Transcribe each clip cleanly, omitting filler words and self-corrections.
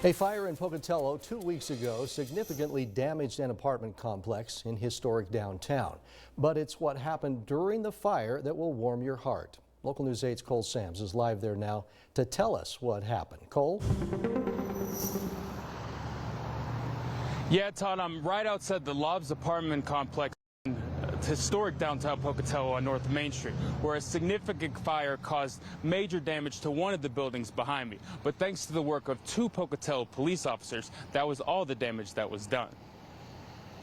A fire in Pocatello 2 weeks ago significantly damaged an apartment complex in historic downtown. But it's what happened during the fire that will warm your heart. Local News 8's Cole Sams is live there now to tell us what happened. Cole? Yeah, Todd, I'm right outside the Lobs apartment complex in historic downtown Pocatello on North Main Street, where a significant fire caused major damage to one of the buildings behind me. But thanks to the work of 2 Pocatello police officers, that was all the damage that was done.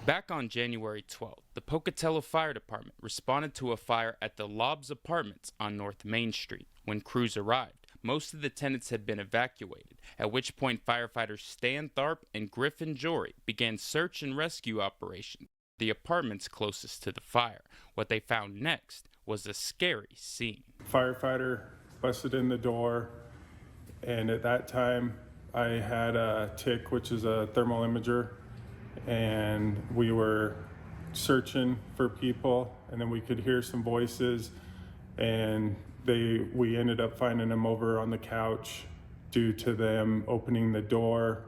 Back on January 12th, the Pocatello Fire Department responded to a fire at the Lobs Apartments on North Main Street. When crews arrived, most of the tenants had been evacuated, at which point firefighters Stan Tharp and Griffin Jory began search and rescue operations at the apartments closest to the fire. What they found next was a scary scene. Firefighter busted in the door, and at that time I had a TIC, which is a thermal imager, and we were searching for people, and then we could hear some voices, and we ended up finding them over on the couch due to them opening the door,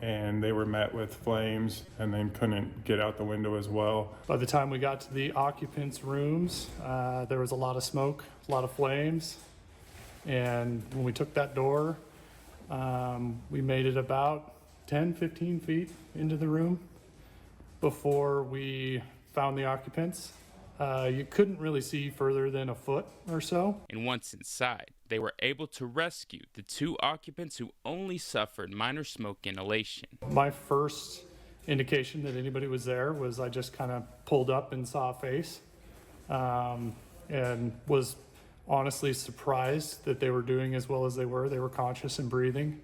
and they were met with flames and then couldn't get out the window as well. By the time we got to the occupants' rooms, there was a lot of smoke, a lot of flames, and when we took that door, we made it about 10-15 feet into the room before we found the occupants. You couldn't really see further than a foot or so. And once inside, they were able to rescue the 2 occupants who only suffered minor smoke inhalation. My first indication that anybody was there was I just kind of pulled up and saw a face, and was honestly surprised that they were doing as well as they were. They were conscious and breathing.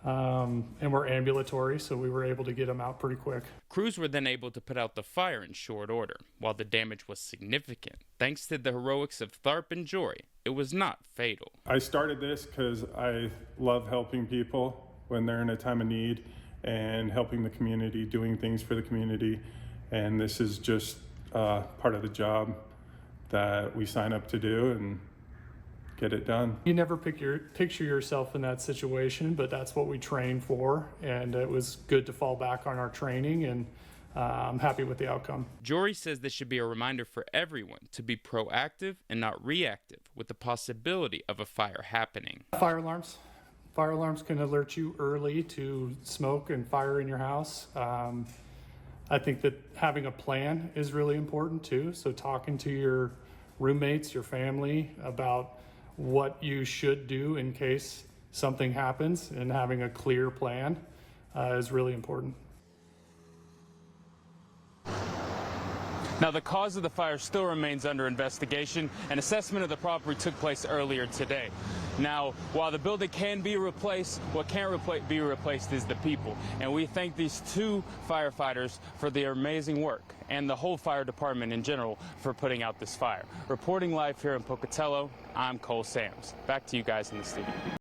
And we're ambulatory, so we were able to get them out pretty quick. Crews were then able to put out the fire in short order. While the damage was significant, thanks to the heroics of Tharp and Jory, it was not fatal. I started this because I love helping people when they're in a time of need and helping the community, doing things for the community. And this is just part of the job that we sign up to do and get it done. You never picture yourself in that situation, but that's what we train for, and it was good to fall back on our training, and I'm happy with the outcome. Jory says this should be a reminder for everyone to be proactive and not reactive with the possibility of a fire happening. Fire alarms. Fire alarms can alert you early to smoke and fire in your house. I think that having a plan is really important too, so talking to your roommates, your family about what you should do in case something happens, and having a clear plan is really important. Now, the cause of the fire still remains under investigation. An assessment of the property took place earlier today. Now, while the building can be replaced, what can't be replaced is the people. And we thank these 2 firefighters for their amazing work, and the whole fire department in general for putting out this fire. Reporting live here in Pocatello, I'm Cole Sams. Back to you guys in the studio.